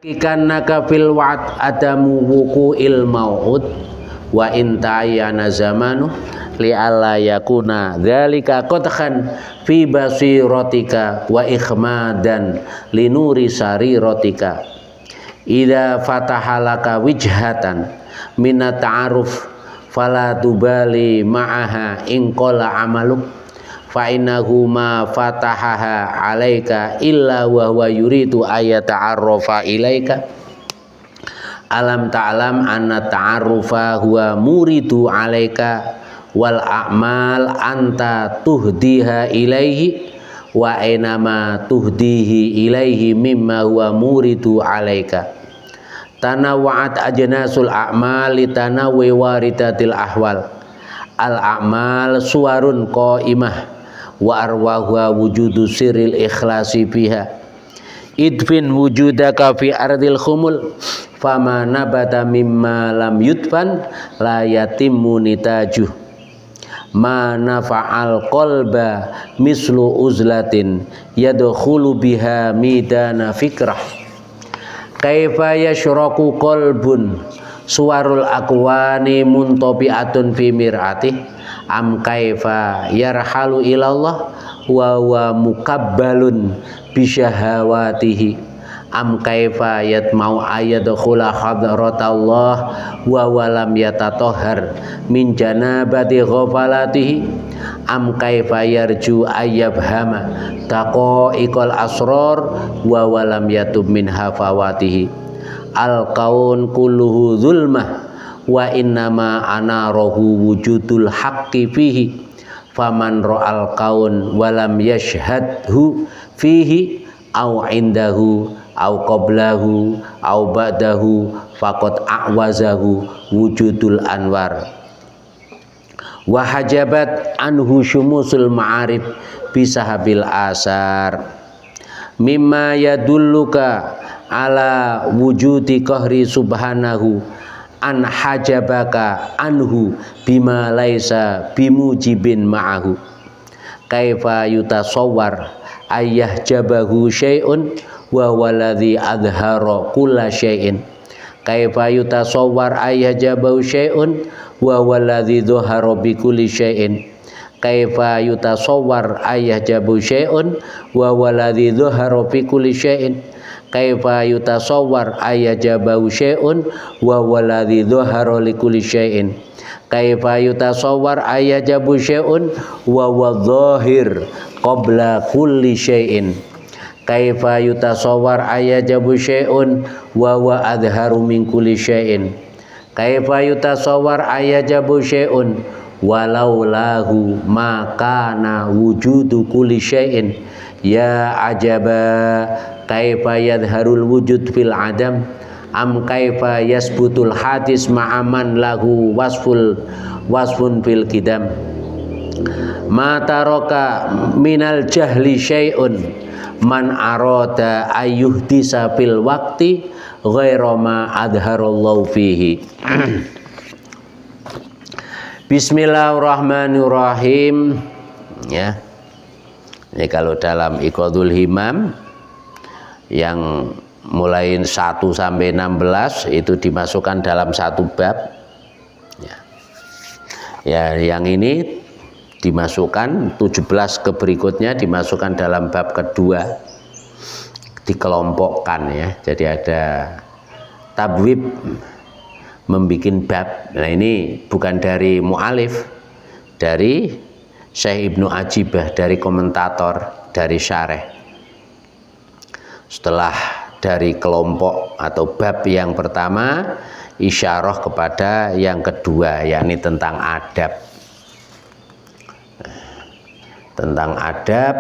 Kikannaka fil wa'd adamu wuqu'il mau'ud wa inta'ayana zamanu li'alla yakuna dzalika qadhan fi basiratika wa ikhmadan linuri sariratika idza fatahalaka wijhatan minat ta'aruf fala tubali ma'aha in qala amaluk fa innahu ma fatahaha alaika illa wa huwa yuridu ayata'arrafa ilaika alam ta'lam anna ta'arrufa huwa muridu alaika wal a'mal anta tuhdiha ilaihi wa ainama tuhdihi ilaihi mimma huwa muridu alaika tanawwa'at ajnasul a'mal litanawwi waridatil ahwal al a'mal suwarun qaimah wa arwahuha wujudu sirril ikhlasi biha idfin wujudaka fi ardil khumul fama nabata mimma lam yudfan la yatimmu nitajuh ma nafa'al qalba mislu uzlatin yadkhulu biha midana fikrah kaifa yashraku qalbun suwarul akwani muntabi'atun fi mir'atih am kaifa yarhalu ilallah wa huwa mukabbalun bisyahawatihi am kaifa yatmau ayadkhula hadratallah wa huwa lam yatatahhar min janabati ghafalatihi am kaifa yarju ayyabhama taqaiqal asrar wa huwa lam yatub min hafawatihi al kaun kulluhu zulmah wa innama anarahu wujudul haqqi fihi faman ra'al kaun walam yashhadhu fihi au indahu au qablahu au ba'dahu faqad a'wazahu wujudul anwar wa hajabat anhu syumusul ma'arif bisahabil asar mimma yadulluka ala wujudi qahri subhanahu an hajabaka anhu bima laisa bimujibin ma'ahu kaifa yutasawwar ayah jabahu syai'un wa huwa alladhi adhara kulla syai'in kaifa yutasawwar ayah jabahu syai'un wa huwa alladhi dhahara bi kulli syai'in kaifa yutasawwar ayah jabahu syai'un wa huwa alladhi dhahara bi kulli syai'in kaifa yutasawwar ayajabahu syai'un wa huwa alladhi dhahara li kulli syai'in kaifa yutasawwar ayajabu syai'un wa huwa dhahir qabla kulli syai'in kaifa yutasawwar ayajabu syai'un wa huwa adharu min kulli syai'in kaifa yutasawwar ayajabu syai'un walau lahu ma kana wujudu kulli syai'in ya ajaba kaifa yadharul wujud fil adam am kaifa yasbutul hadis ma'aman lahu wasfun fil qidam ma taraka minal jahli syai'un man arada ayyuhdisa fil waqti ghaira ma adharallahu fihi. Bismillahirrahmanirrahim. Ya, ini kalau dalam Iqadul Himam yang mulai 1 sampai 16 itu dimasukkan dalam satu bab ya, yang ini dimasukkan 17 ke berikutnya dimasukkan dalam bab kedua, dikelompokkan ya, jadi ada tabwib membikin bab. Nah ini bukan dari mu'alif, dari Syekh Ibnu Ajibah, dari komentator, dari syareh. Setelah dari kelompok atau bab yang pertama isyarah kepada yang kedua, yakni tentang adab. Tentang adab,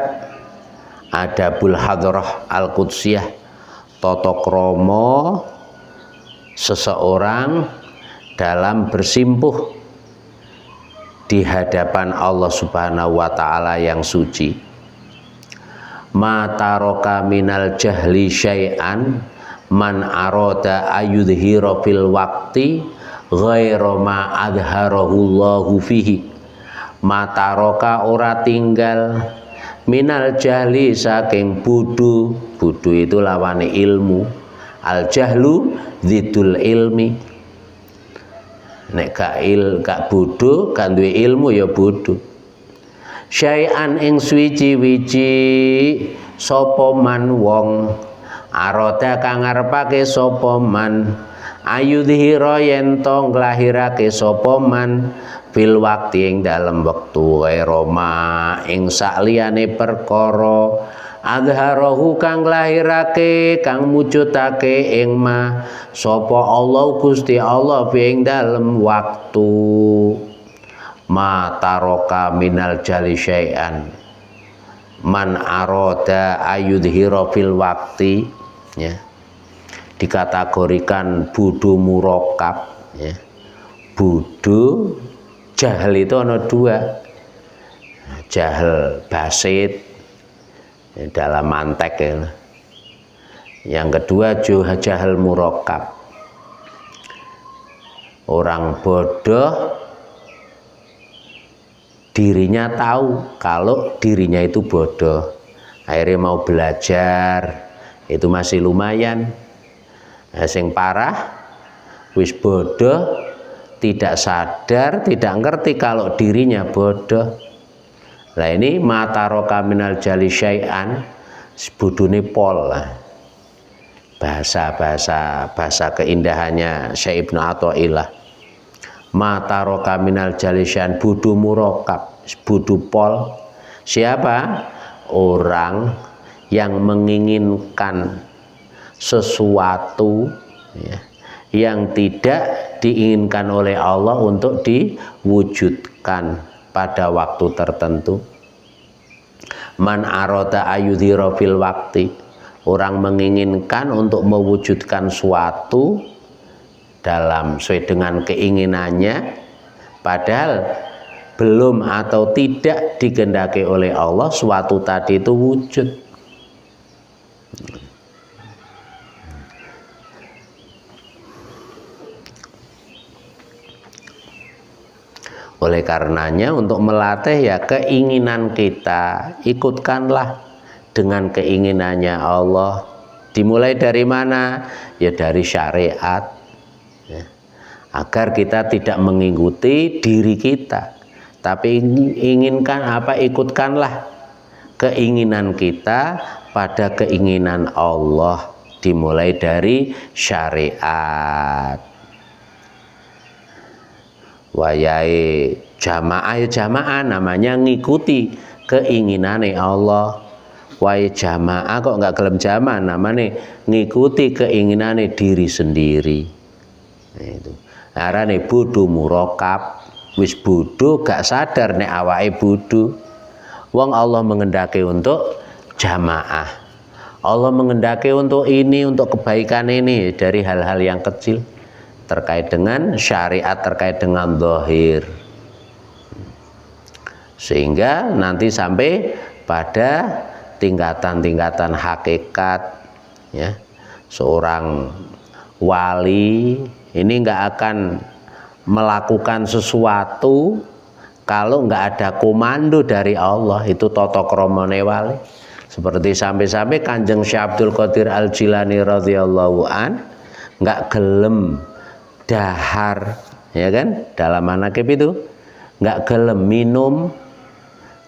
adabul hadrah al-qudsiyah, tata krama seseorang dalam bersimpuh di hadapan Allah Subhanahu wa taala yang suci. Ma taraka minal jahli syai'an man arada ayudhira fil waqti ghaira ma adharahu Allahu fihi. Ma taraka ora tinggal minal jahli saking budu itu lawane ilmu, Al jahlu dzidul ilmi. Nek gak bodho, gak duwe ilmu ya bodho. Syai'an ing suwiji-wiji sapa man wong arada kang ngarepake sapa man ayudhira yen to nglahirake sapa man fil wakti ing dalem wektu Roma ing sakliyane perkara adharahu kang nglahirake kang mujudake ing ma sapa Allah Gusti Allah ing dalem waktu ma taroka minal jali syai'an man aroda ayudhira fil wakti ya, dikategorikan bodho murakab ya. Bodho jahil itu ada dua, jahil basit ya, dalam mantek ya. Yang kedua jahil murakab, orang bodoh dirinya tahu kalau dirinya itu bodoh, akhirnya mau belajar itu masih lumayan. Nah, sing parah wis bodoh, tidak sadar, tidak ngerti kalau dirinya bodoh. Nah ini mataroka minal jali syai'an, bodone pol lah. Bahasa keindahannya Syekh Ibnu Athaillah. Mataroka minal jali syai'an, bodho murakab, bodho pol. Siapa? Orang yang menginginkan sesuatu ya, yang tidak diinginkan oleh Allah untuk diwujudkan pada waktu tertentu. Man arada ayudhira fil wakti, orang menginginkan untuk mewujudkan suatu dalam sesuai dengan keinginannya, padahal belum atau tidak dikehendaki oleh Allah suatu tadi itu wujud. Oleh karenanya untuk melatih ya keinginan kita, ikutkanlah dengan keinginannya Allah. Dimulai dari mana? Ya dari syariat ya. Agar kita tidak mengikuti diri kita, tapi inginkan apa? Ikutkanlah keinginan kita pada keinginan Allah. Dimulai dari syariat. Wayahe jamaah ya jamaah, namanya ngikuti keinginane Allah. Wayahe jamaah kok nggak gelem jamaah, namanya ngikuti keinginane diri sendiri. Nah, itu arane bodho murakab, wis bodho gak sadar nek awake bodho. Wong Allah mengendaki untuk jamaah, Allah mengendaki untuk ini, untuk kebaikan ini dari hal-hal yang kecil terkait dengan syariat, terkait dengan zahir, sehingga nanti sampai pada tingkatan-tingkatan hakikat ya. Seorang wali ini nggak akan melakukan sesuatu kalau nggak ada komando dari Allah. Itu tata kramane wali. Seperti sampai-sampai Kanjeng Syekh Abdul Qadir Al Jilani radhiyallahu an nggak gelem dahar ya kan, dalam manaqib itu nggak gelem minum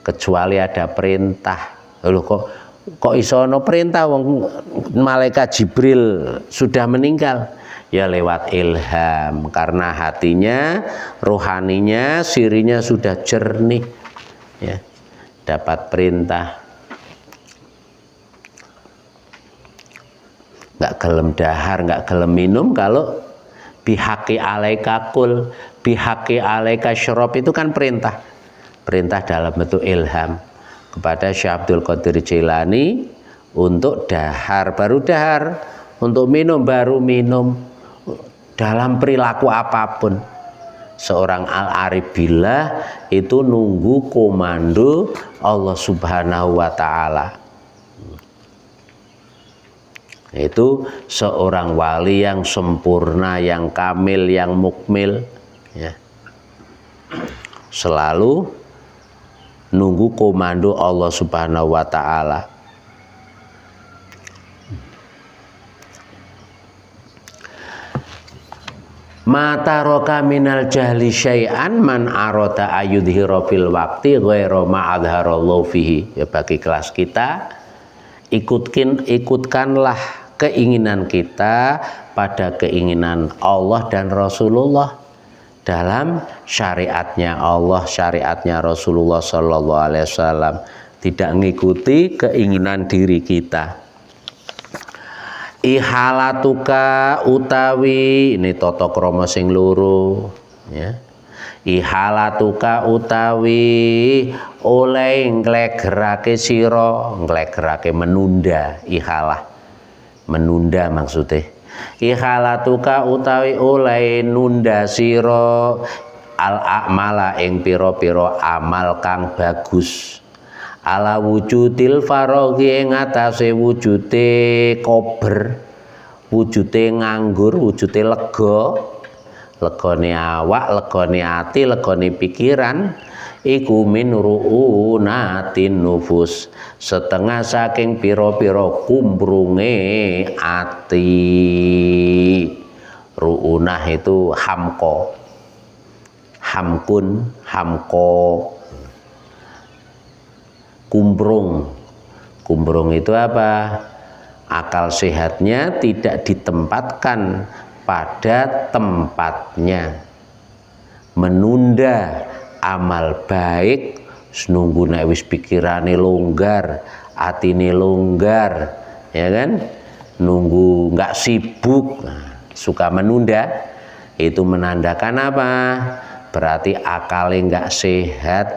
kecuali ada perintah. Loh kok iso ono perintah wong malaikat Jibril sudah meninggal? Ya lewat ilham, karena hatinya, rohaninya, sirinya sudah jernih ya, dapat perintah. Nggak gelem dahar, nggak gelem minum kalau bihaqi alaika kul, bihaqi alaika syrob, itu kan perintah. Perintah dalam bentuk ilham kepada Syekh Abdul Qadir Jilani untuk dahar, baru dahar, untuk minum, baru minum, dalam perilaku apapun. Seorang al-arif billah itu nunggu komando Allah Subhanahu wa ta'ala. Itu seorang wali yang sempurna, yang kamil, yang mukmil ya. Selalu nunggu komando Allah Subhanahu wa ta'ala. Mata roka minal jahli syai'an man arota ayudhira fil waqti ghaira ma'adharallahu fihi. Ya, bagi kelas kita, ikutkanlah keinginan kita pada keinginan Allah dan Rasulullah dalam syariatnya Allah, syariatnya Rasulullah sallallahu alaihi wasallam. Tidak mengikuti keinginan diri kita. Ihalatuka utawi, ini tata krama sing loro ya. Ihalatuka utawi oleh nglegerake sira, nglegerake menunda, ihalah menunda maksudnya. Ihalatuka utawi oleh nunda sira al a'mala ing pira-pira amal kang bagus. Ala wujudil faraghi ing atase wujude kober, wujude nganggur, wujude lega, legane awak, legane ati, legane pikiran, iku min ru'unatin nufus, setengah saking pira-pira kumbrunge ati. Ru'unah itu hamko, hamkun, hamko, kumbrung itu apa? Akal sehatnya tidak ditempatkan pada tempatnya, menunda amal baik, nunggu nek wis pikirane longgar, atine longgar, ya kan? Nunggu nggak sibuk, suka menunda, itu menandakan apa? Berarti akalnya nggak sehat,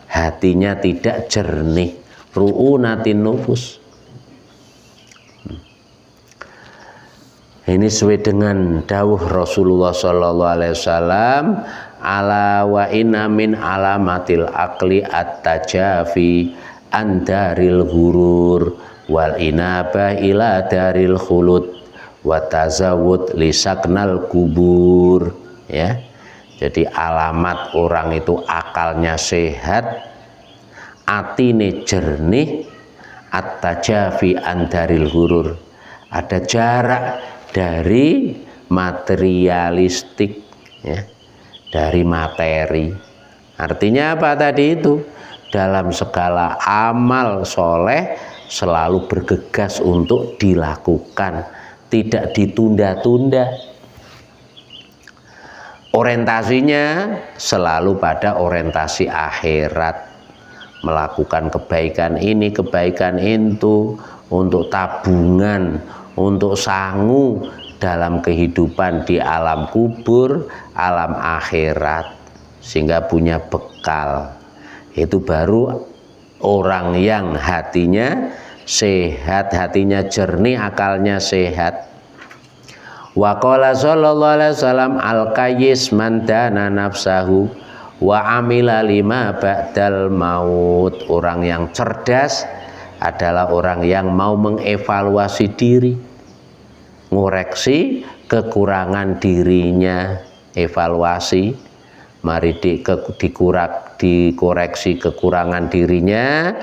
hatinya tidak jernih. Ru'unatin nufus. Ini sesuai dengan dawuh Rasulullah sallallahu alaihi wasallam, ala wa inna min alamatil aqli at-tajafi an daril ghurur wal inaba ila daril khulud wa tazawwud li saknal kubur, ya. Jadi alamat orang itu akalnya sehat, atine jernih, at-tajafi an daril ghurur. Ada jarak dari materialistik, ya, dari materi. Artinya apa tadi itu? Dalam segala amal soleh selalu bergegas untuk dilakukan, tidak ditunda-tunda. Orientasinya selalu pada orientasi akhirat, melakukan kebaikan ini, kebaikan itu, untuk tabungan, untuk sangu dalam kehidupan di alam kubur, alam akhirat, sehingga punya bekal. Itu baru orang yang hatinya sehat, hatinya jernih, akalnya sehat. Wa qala sallallahu alaihi wasallam al-qayyis man dana nafsahu wa amila lima ba'dal maut. Orang yang cerdas adalah orang yang mau mengevaluasi diri, ngoreksi kekurangan dirinya, evaluasi, mari dikoreksi kekurangan dirinya,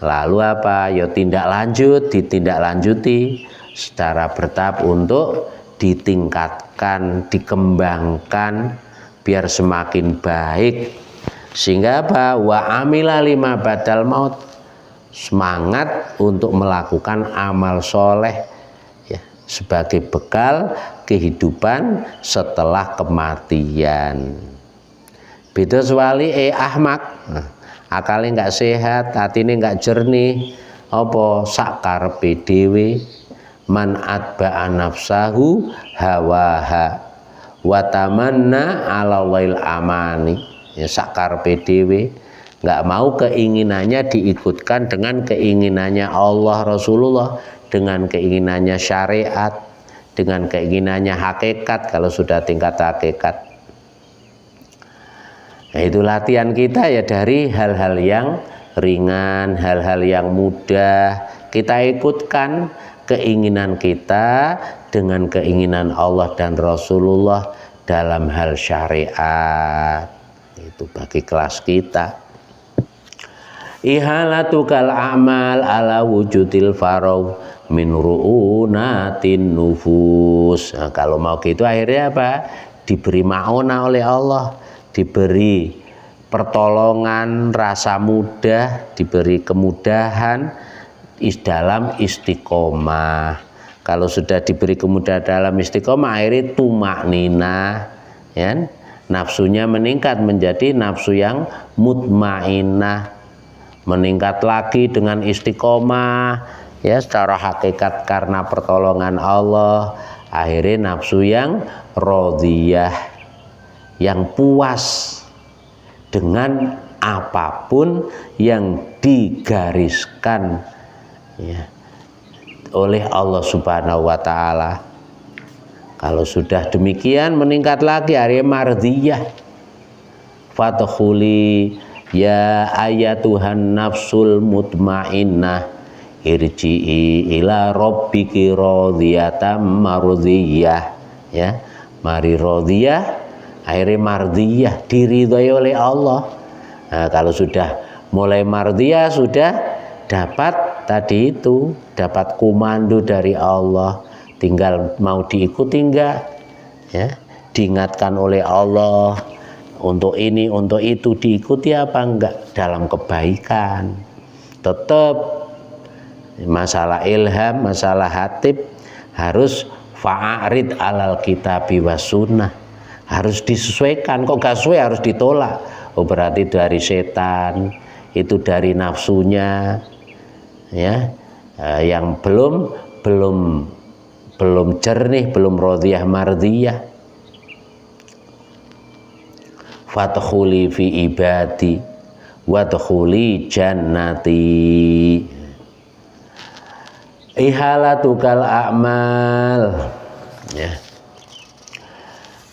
lalu apa? Ya tindak lanjut, ditindaklanjuti secara bertahap untuk ditingkatkan, dikembangkan biar semakin baik, sehingga apa? Wa amila lima badal maut, semangat untuk melakukan amal soleh, ya, sebagai bekal kehidupan setelah kematian. Beda soali ahmak, akalnya nggak sehat, hatinya nggak jernih, apa sakarepe dhewe, man atba'a nafsahu hawaha wa tamanna ala wail amani, ya, sakarepe dhewe, nggak mau keinginannya diikutkan dengan keinginannya Allah Rasulullah, dengan keinginannya syariat, dengan keinginannya hakikat kalau sudah tingkat hakikat. Nah, itu latihan kita ya, dari hal-hal yang ringan, hal-hal yang mudah, kita ikutkan keinginan kita dengan keinginan Allah dan Rasulullah dalam hal syariat. Itu bagi kelas kita. Ihalatukal amal ala wujudil faragh min ru'unatin nufus. Nah, kalau mau gitu akhirnya apa? diberi ma'unah oleh Allah, diberi pertolongan, rasa mudah, diberi kemudahan dalam istiqomah. Kalau sudah diberi kemudahan dalam istiqomah, akhirnya tumakninah, ya, nafsunya meningkat menjadi nafsu yang mutmainah, meningkat lagi dengan istiqomah, ya, secara hakikat karena pertolongan Allah, akhirnya nafsu yang radhiyah, yang puas dengan apapun yang digariskan, ya, oleh Allah Subhanahu wa taala. Kalau sudah demikian meningkat lagi akhirnya mardiyah. Fadkhuli ya ayatuhan nafsul mutmainnah irji'i ila rabbiki radhiyatam mardiyah, ya. Mari radhiyah akhirnya mardiyah, diridhoi oleh Allah. Nah, kalau sudah mulai mardiyah sudah dapat tadi itu, dapat komando dari Allah, tinggal mau diikuti enggak, ya. Diingatkan oleh Allah untuk ini, untuk itu, diikuti apa enggak dalam kebaikan. Tetap masalah ilham, masalah hatib harus fa'arid alal kitabi was sunnah, harus disesuaikan. Kok gak sesuai harus ditolak. Oh, berarti dari setan, itu dari nafsunya, ya, yang belum jernih, belum radhiyah mardiyah. Fadkhuli fi ibadi wadkhuli jannati. Ihalatukal a'mal, ya.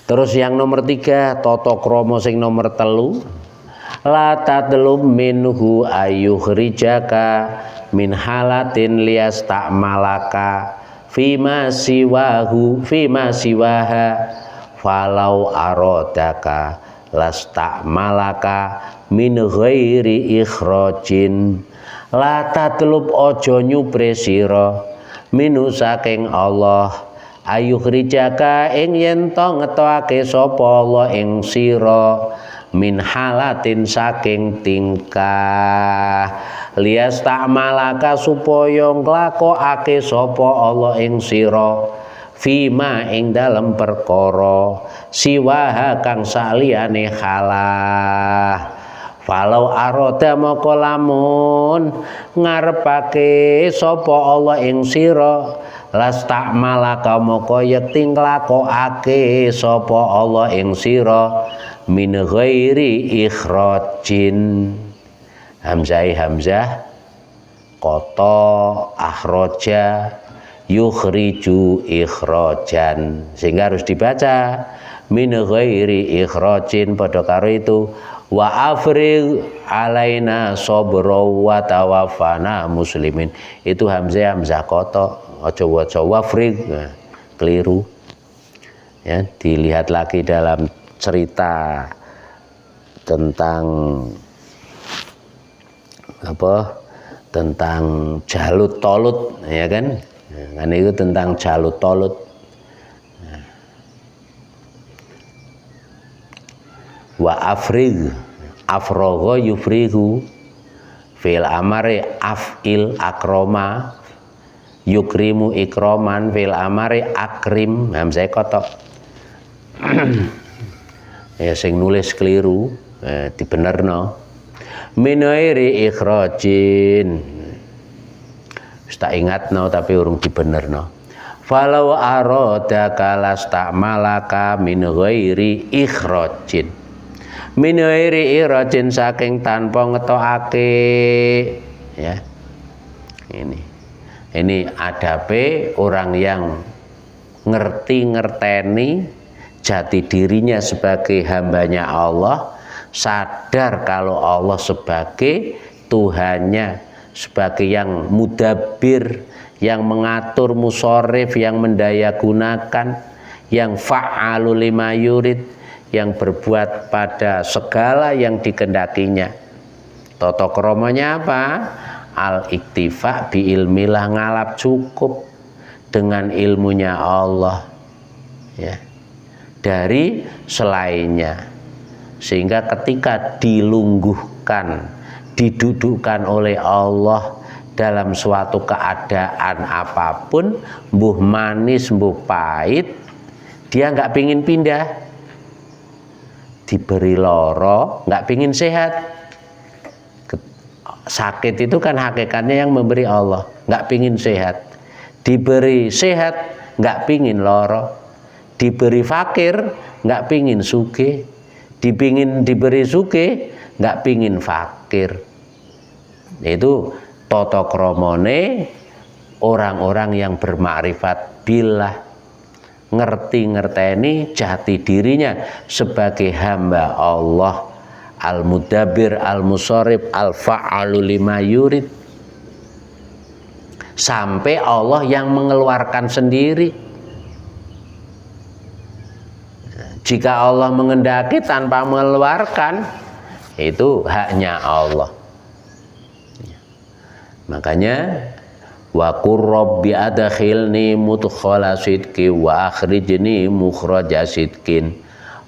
Terus yang nomor 3, tata krama sing nomor 3, la tatlub minhu ayyukhrijaka min halatin liyasta'malaka fima siwaha falau aradaka lasta'malaka min ghairi ikhrajin. La tatlub ojo nyupre sira minu saking Allah ayyukhrijaka ing yen to ngetokake sapa Allah ing sira min halatin saking tingkah liyasta'malaka supaya nglakokake sapa Allah ing sira fima ing dalem perkara siwaha kang saliyane halah. Falau aroda moko lamun ngarepake sapa Allah ing sira lasta'malaka moko yekti nglakokake sapa Allah ing sira min ghairi ikhrajin. Hamzah kota akhraja yukhriju ikhrajan, sehingga harus dibaca min ghairi ikhrajin padha karo itu wa afrigh alaina sabra wa tawaffana muslimin. Itu hamzah kota, aja waca wafrig, nah, keliru, ya. Dilihat lagi dalam cerita tentang apa, tentang Jalut Tolut, ya kan, kan itu tentang Jalut Tolut. Wa afrigh, afragha yufrihu, fil amari af'il akroma, yukrimu ikroman, fil amari akrim. Hamzah kotok. Ya sing nulis keliru, dibenerno. Min ghairi ikhrajin, tak ingatno tapi urung dibenerno. Falau aradaka lasta'malaka min ghairi ikhrajin. Min ghairi ikhrajin saking tanpa ngetokake, ya. Ini adabe orang yang ngerteni jati dirinya sebagai hambanya Allah, sadar kalau Allah sebagai Tuhannya, sebagai yang mudabbir, yang mengatur, musharrif, yang mendayagunakan, yang fa'alul lima yurid, yang berbuat pada segala yang dikehendakinya. Tata kramanya apa? Al-iktifa bi ilmilah, ngalap cukup dengan ilmunya Allah, ya. dari selainnya. Sehingga ketika dilungguhkan, didudukkan oleh Allah dalam suatu keadaan apapun, mbuh manis mbuh pahit, dia nggak pingin pindah. Diberi loro nggak pingin sehat. Sakit itu kan hakikatnya yang memberi Allah, nggak pingin sehat. Diberi sehat nggak pingin loro. Diberi fakir nggak pingin sugih. Diberi sugih nggak pingin fakir. Itu tata kramane orang-orang yang bermakrifat billah, ngerti-ngerteni jati dirinya sebagai hamba Allah, al-mudabbir, al-musarrif, al-fa'alu lima yurid, sampai Allah yang mengeluarkan sendiri. Jika Allah mengendaki tanpa mengeluarkan, itu haknya Allah. Makanya wa qur rabbi adkhilni mudkhala sidqi wa akhrijni mukhraja sidqin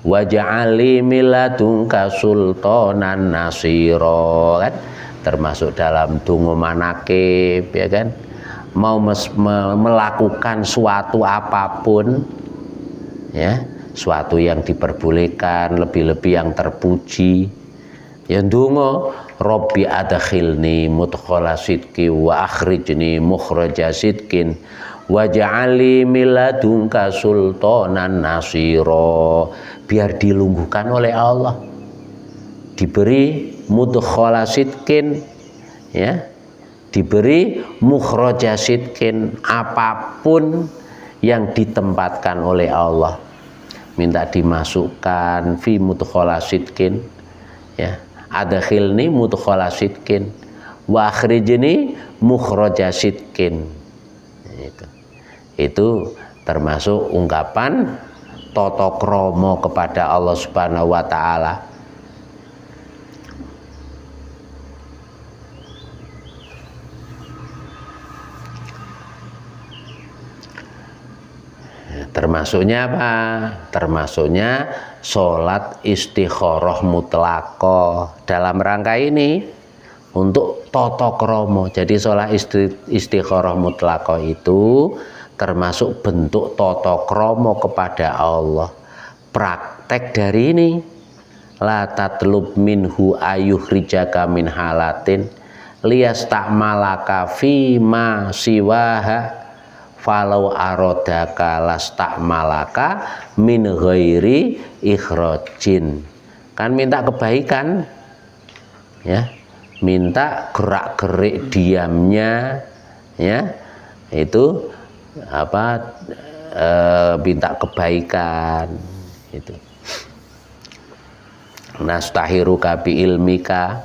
waj'alni min ladunka sultanan nasira, kan termasuk dalam donga manakib, ya kan, mau melakukan suatu apapun, ya, suatu yang diperbolehkan, lebih-lebih yang terpuji, ya ndonga Rabbi adkhilni mudkhala sidqi wa akhrijni mukhraja sidqin waj'alni min ladunka sultanan nasira, biar dilungguhkan oleh Allah, diberi mudkhala sidqin, ya, diberi mukhraja sidqin, apapun yang ditempatkan oleh Allah minta dimasukkan fi mudkhala sidqin, ya, adkhilni mudkhala sidqin wa akhrijni mukhraja sidqin. Itu termasuk ungkapan tata krama kepada Allah Subhanahu wa taala. Termasuknya apa? Termasuknya sholat istikharah mutlaqah. Dalam rangka ini untuk tata krama. Jadi sholat istikharah mutlaqah itu termasuk bentuk tata krama kepada Allah. Praktek dari ini, la tatlub minhu ayukhrijaka min halatin liyasta'malaka fi ma siwaha falau arodaka lastakmalaka min ghairi ikhrajin. Kan minta kebaikan, ya, minta gerak-gerik diamnya, ya, itu apa, minta kebaikan itu. Nastahiruka bi ilmika,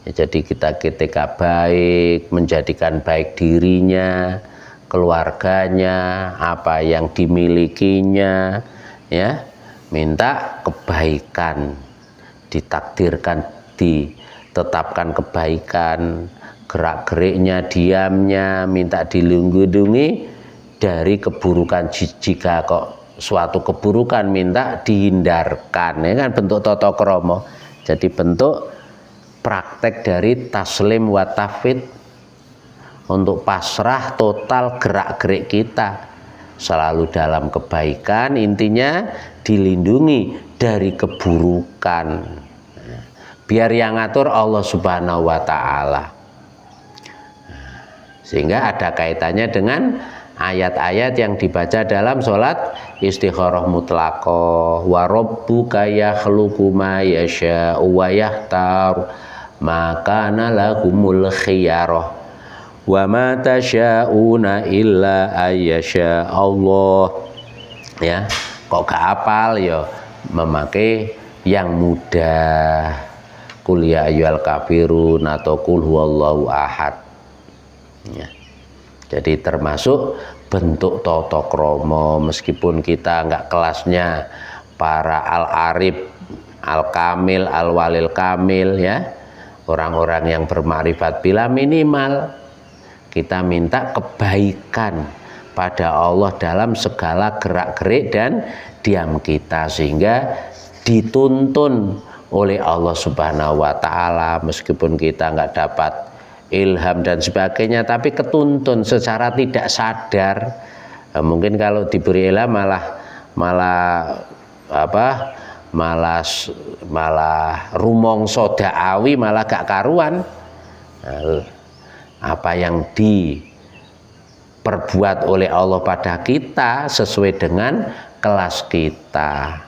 ya, jadi kita ketika baik, menjadikan baik dirinya, keluarganya, apa yang dimilikinya, ya, minta kebaikan, ditakdirkan, ditetapkan kebaikan, gerak-geriknya, diamnya, minta dilindungi dari keburukan. Jika kok suatu keburukan minta dihindarkan, ya kan, bentuk tata krama. Jadi bentuk praktek dari taslim wa tafwid, untuk pasrah total gerak-gerik kita selalu dalam kebaikan, intinya dilindungi dari keburukan. Biar yang ngatur Allah Subhanahu wa taala. Sehingga ada kaitannya dengan ayat-ayat yang dibaca dalam sholat istikharah mutlaqah. Wa rabbuka yakhluqu ma yasha'u wa yahtar ma kana lahumul khiyarah wa ma tasyauna illa ayyasha Allah. Ya, kok gak hafal ya memakai yang mudah, qul ya ayyuhal kafirun atau qul huwallahu ahad, ya. Jadi termasuk bentuk tata krama, meskipun kita nggak kelasnya para al-arif, al-kamil, al-walil kamil, ya, orang-orang yang bermakrifat bila, minimal kita minta kebaikan pada Allah dalam segala gerak-gerik dan diam kita, sehingga dituntun oleh Allah Subhanahu wa Ta'ala. Meskipun kita nggak dapat ilham dan sebagainya, tapi ketuntun secara tidak sadar. Mungkin kalau diberi ilham malah rumongso da'awi, malah gak karuan. Apa yang diperbuat oleh Allah pada kita sesuai dengan kelas kita,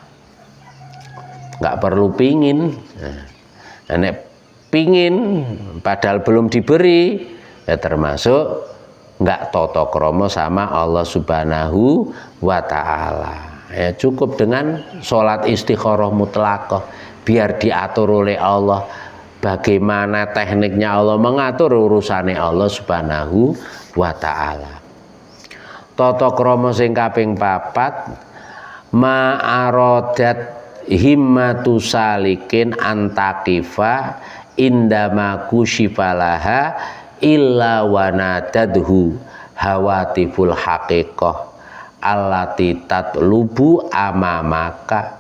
nggak perlu pingin. Nek pingin padahal belum diberi, ya termasuk nggak toto kromo sama Allah Subhanahu wa Ta'ala. Ya, cukup dengan sholat istikharah mutlaqah, biar diatur oleh Allah. Bagaimana tekniknya Allah mengatur urusannya Allah Subhanahu wa Ta'ala. Tata krama sing kaping 4, ma'arodat himmatu salikin antakifa indama kusyifalaha illa wanadadhu hawatiful haqiqah allati tatlubu amamaka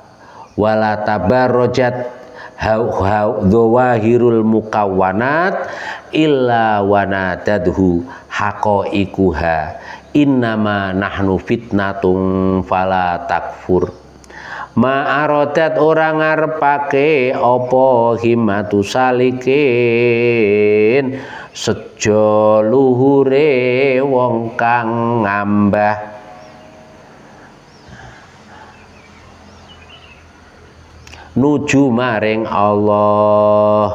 wala tabarrojat dhawahirul mukawwanat illa wanadadhu haqa'iquha innama nahnu fitnatung fala takfur. Ma'arodat orang ngarepake opo himmatu salikin sejo luhure wong kang ngambah nuju maring Allah.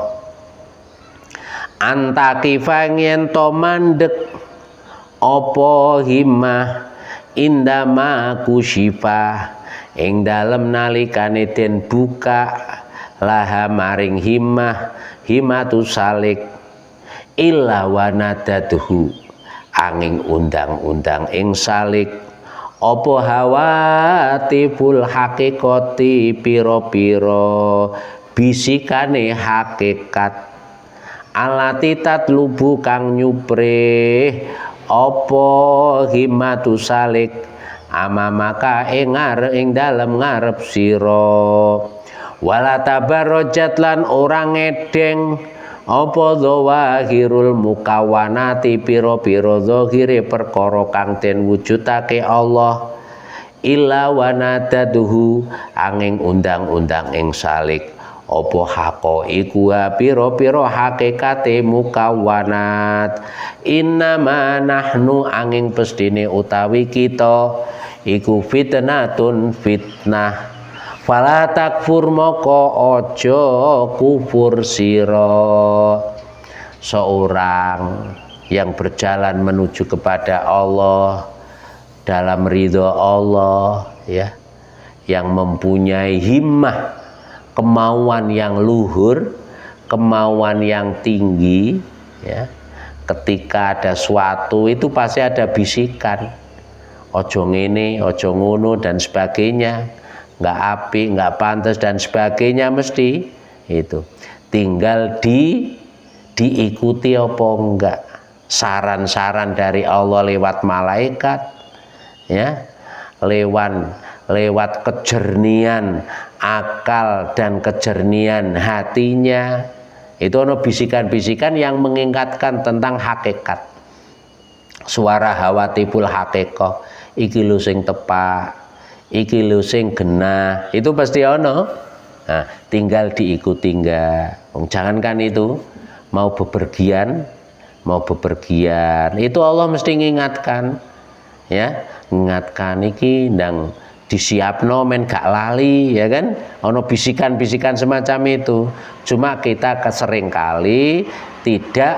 Antakifa yen to mandek apa himmah indama kusyifa ing dalem nalikane den buka laha maring himmatu salik illa wanadadhu angin undang-undang ing salik apa hawatiful haqiqati piro-piro bisikane hakikat alati tatlubu kang nyupre apa himmatu salik amamaka ing dalem ngarep sira wala tabarrojat lan orang ngedeng apa dzawahirul mukawwanati piro-piro zahire perkara kang den wujudake Allah illa wanadaduhu angin undang-undang ing salik apa haqaiqu piro-piro hakikate mukawwanat innama nahnu angin pestine utawi kita iku fitnatun fitnah fala takfur moko ojo kufur siro. Seorang yang berjalan menuju kepada Allah dalam ridho Allah, ya, yang mempunyai himmah, kemauan yang luhur, kemauan yang tinggi, ya, ketika ada suatu itu pasti ada bisikan ojo ngene, ojo ngono dan sebagainya, nggak apik, nggak pantas dan sebagainya, mesti itu tinggal diikuti apa enggak saran-saran dari Allah lewat malaikat, ya, lewat kejernian akal dan kejernian hatinya. Itu ono bisikan-bisikan yang mengingatkan tentang hakikat. Suara hawatiful haqiqah, iki lho sing tepak, iki lho sing genah, itu pasti ono. Nah, tinggal diikuti enggak. Jangankan itu, mau bepergian, itu Allah mesti ngingatkan, ya, ngingatkan iki ndang disiapno men gak lali, ya kan, ono bisikan-bisikan semacam itu. Cuma kita seringkali tidak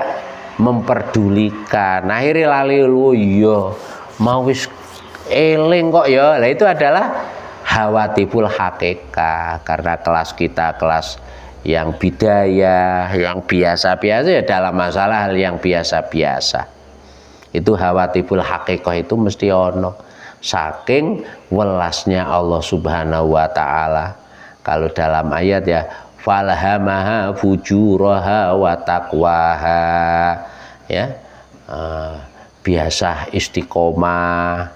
memperdulikan, akhirnya lali lu, iya mau wis eling kok ya. Nah, itu adalah hawatiful haqiqah, karena kelas kita kelas yang bidayah, yang biasa-biasa, ya dalam masalah hal yang biasa-biasa. Itu hawatiful haqiqah itu mesti ono. Saking welasnya Allah Subhanahu wa Ta'ala. Kalau dalam ayat ya falhamaha fujuraha wa taqwaha, ya, biasa istiqomah,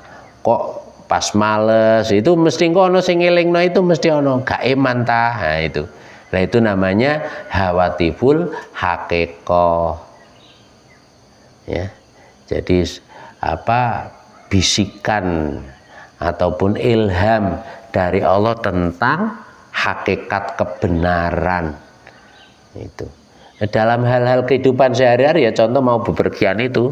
kok pas males itu mesti ono sing ngelingno, itu mesti ono gak eman ta. Nah itu. Nah itu namanya hawatiful haqiqah. Ya. Jadi bisikan ataupun ilham dari Allah tentang hakikat kebenaran itu. Dalam hal-hal kehidupan sehari-hari ya, contoh mau bepergian itu,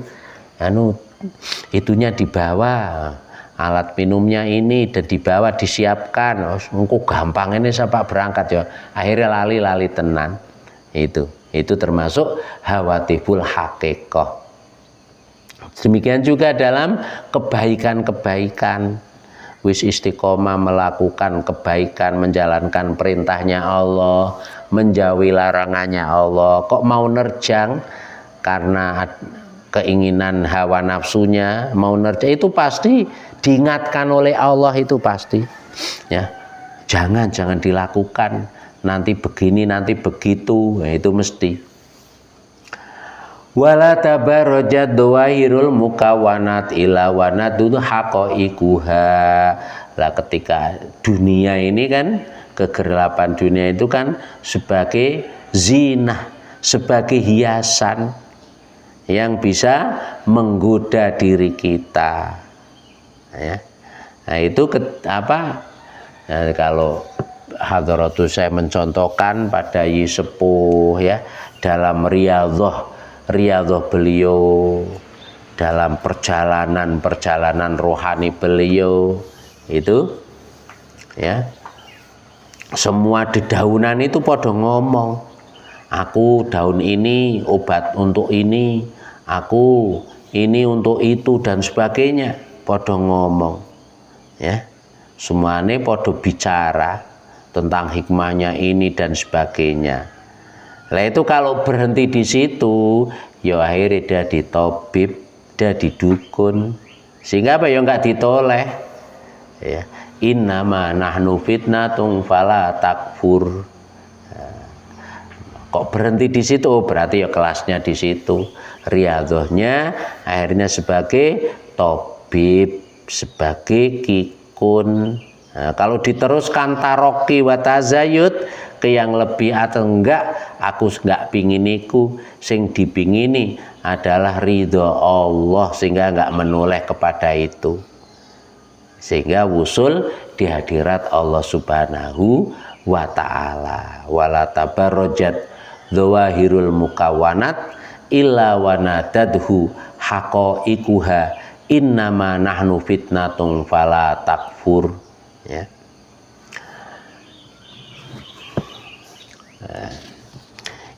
itunya dibawa, alat minumnya ini dan dibawa, disiapkan, engko gampang ini siapa berangkat ya, akhirnya lali tenan. Itu termasuk hawatiful haqiqah. Demikian juga dalam kebaikan-kebaikan, wis istiqomah melakukan kebaikan, menjalankan perintahnya Allah, menjauhi larangannya Allah, kok mau nerjang karena keinginan hawa nafsunya, mau nerjang, itu pasti diingatkan oleh Allah, itu pasti ya, jangan dilakukan, nanti begini nanti begitu. Nah, itu mesti. Wala tabarrajat dawahirul mukawanat ila wanadud haqaiquha. Lah ketika dunia ini kan, kegelapan dunia itu kan sebagai zinah, sebagai hiasan yang bisa menggoda diri kita. Ya. Nah itu kalau hadratus saya mencontohkan pada Sepuh ya, dalam riyadhah beliau, dalam perjalanan rohani beliau itu ya, semua dedaunan itu pada ngomong, aku daun ini obat untuk ini, aku ini untuk itu dan sebagainya, pada ngomong ya, semuanya pada bicara tentang hikmahnya ini dan sebagainya. Lah itu kalau berhenti di situ, ya akhirnya dia ditobib, dia didukun, sehingga apa ya enggak ditoleh. Ya, innama nahnu fitnatung fala takfur. Kok berhenti di situ? Oh, berarti ya kelasnya di situ. Riyadhahnya akhirnya sebagai tobib, sebagai kikun. Nah, kalau diteruskan taroki wa tazayud ke yang lebih atau enggak, aku enggak pinginiku, sing dipingini adalah ridho Allah, sehingga enggak menoleh kepada itu, sehingga wusul di hadirat Allah Subhanahu wa ta'ala. Wala tabarrajat dzawahirul mukawanat illa wanadadhu haqaiquha innama nahnu fitnatung fala takfur. Ya. Nah,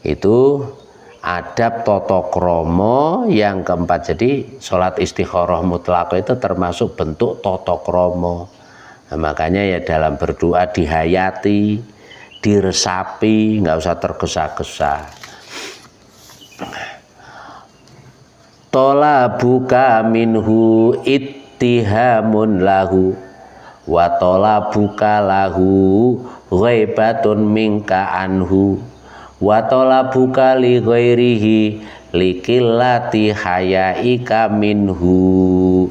itu adab tata krama yang keempat. Jadi sholat istikharah mutlaq itu termasuk bentuk tata krama. Nah, makanya ya dalam berdoa dihayati, diresapi, nggak usah tergesa-gesa. Tolabuka minhu ittihamun lahu wa tolabuka lahu ghaibatun minka anhu wa tolabuka li ghairihi likillati hayaika minhu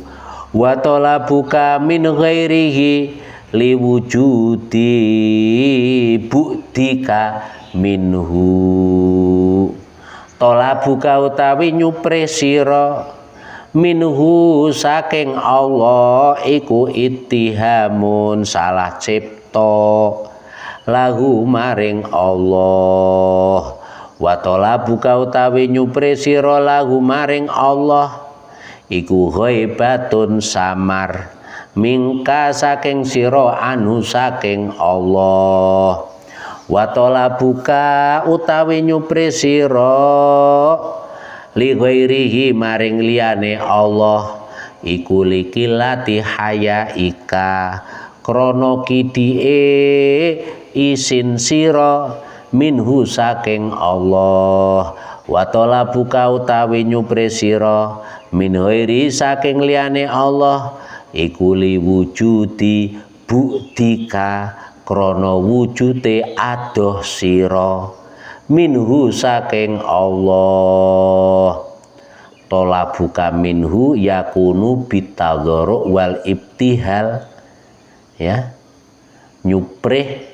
wa tolabuka min ghairihi liwujudi bu'dika minhu. Tolabuka utawi nyupre sira minhu saking Allah iku ittihamun salah cipta lahu maring Allah. Wa tolabuka utawi nyupre sira lahu maring Allah iku ghaibatun samar mingka saking sira anu saking Allah. Wa tolabuka utawi nyupre sira li ghairihi maring liyane Allah iku likilati hayaika krana kidike isin sira minhu saking Allah. Wa tolabuka utawi nyupre sira min ghairi saking liyane Allah iku liwujudi bu'dika krana wujute adoh sira minhu saking Allah. Tolabuka minhu yakunu bitadharu wal ibtihal, ya, nyuprih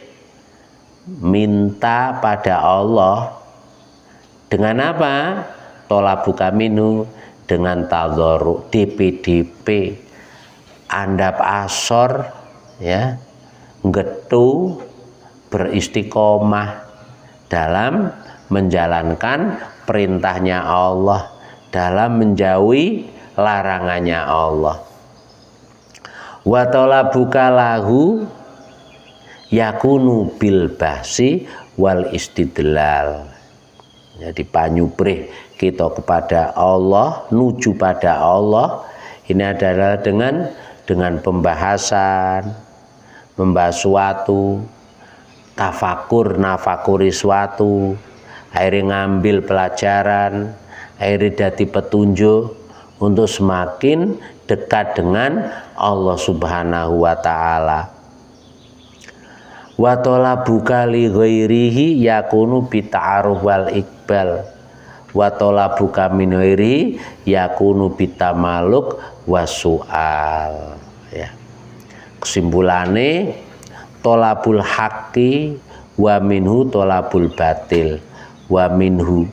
minta pada Allah dengan apa? Tolabuka minhu dengan tadharu, DP andap asor, ya, getu, beristiqomah dalam menjalankan perintahnya Allah, dalam menjauhi larangannya Allah. Wa talabuka lahu yakunu bil bahsi wal istidlal. Jadi panyubrih kita kepada Allah, nuju pada Allah, ini adalah dengan pembahasan, membahas suatu, tafakur, nafakuri suatu, akhirnya ngambil pelajaran, akhirnya dadi petunjuk untuk semakin dekat dengan Allah Subhanahu wa Ta'ala. Wa talabuka li ghairihi yakunu bita'aruf wal iqbal, wa talabuka min ghairihi yakunu bitamaluk wasu'al, ya. Kesimpulannya tolabul haqqi wa minhu tolabul batil wa minhu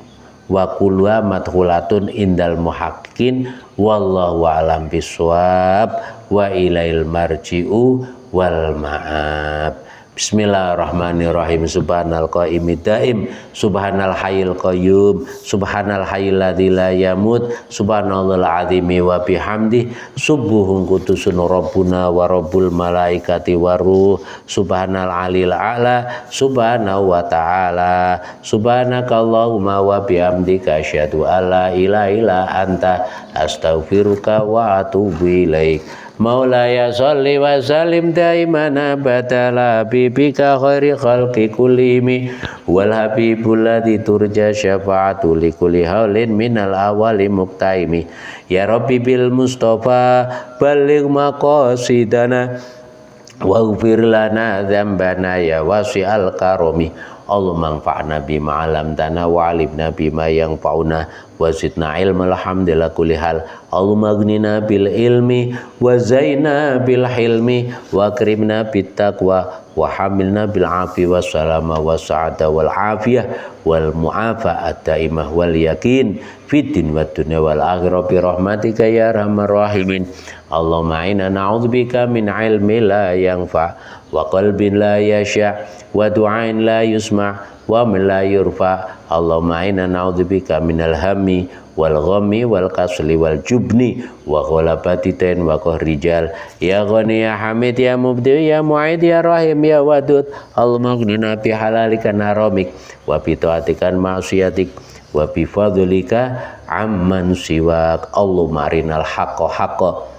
wa kulluha madkhulatun indal muhaqqiqin wallahu a'lam bissawab wa ilail marji'u wal ma'ab. Bismillahirrahmanirrahim. Subhanal qaimid daim, subhanal hayyil qayyum, subhanal hayyil ladzi la yamut, subhanallahil azimi wa bihamdi, subuhun qudusun rabbuna wa rabbul malaikati waruh, subhanal alil a'la, subhanahu wa ta'ala, subhanakallahumma wa bihamdika asyhadu alla ilaha illa anta astaghfiruka wa atubu ilaik. Maulaya sholli wa sallim daiman abada bibika khairi khalqi kullimi wal habibul ladzi turja syafa'atu li kulli haulin minal awali muqtaimi. Ya Rabbi bil Mustafa balligh maqasidana waghfir lana dzambana ya wasi'al karami. Allahumma anfa'na bima 'allamtana wa 'allimna bima yanfa'una wa zidna ilman alhamdulillah kulli hal. Allahumma aghnina bil ilmi wa zaina bil hilmi wa akrimna bit taqwa wa hamilna bil afi wassalama wasa'ada wal afiyah wal mu'afa'at daimah wal yakin fiddin wad dunya wal akhirah bi rahmatika ya arhamar rahimin. Allahumma inna na'udzubika min ilmi la yanfa' wa qalbin la yasha' wa du'ain la yusma' wa min la yurfa'. Allahumma inna na'udzubika minal hammi wal ghammi wal kasli wal jubni wa ghalabati tain wa qahrijal. Ya Ghani ya Hamid ya Mubdi ya Mu'id ya Rahim ya Wadud. Allahumma aghnina bi halalika haramik wa bi ta'atika ma'siyatik wa bi fadlika amman siwak. Allahumma arinal haqqa haqqa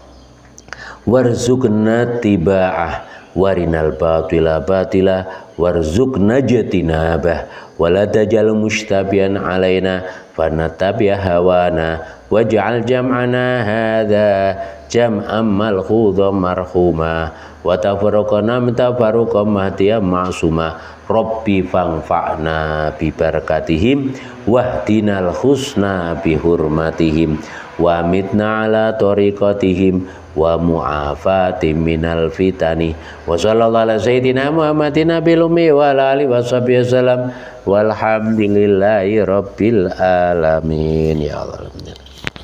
warzuqna tiba'ah warinal batila batila warzuqna jatinabah wala tajal mustabian alaina fanatabi'a hawana waj'al jam'ana hadza jam'an malkhudhan marhuma wa tafarraqana min tafarruqan mahdiyam ma'suma. Rabbi fangfa'na bi barakatihim wahdinal husna bi hurmatihim wa mitna ala tariqatihim wa mu'afati minal fitani. Wa sallallahu ala sayyidina Muhammadin nabil ummi wa ala alihi wa sahbihi wasallam walhamdulillahi rabbil alamin. Ya Allah.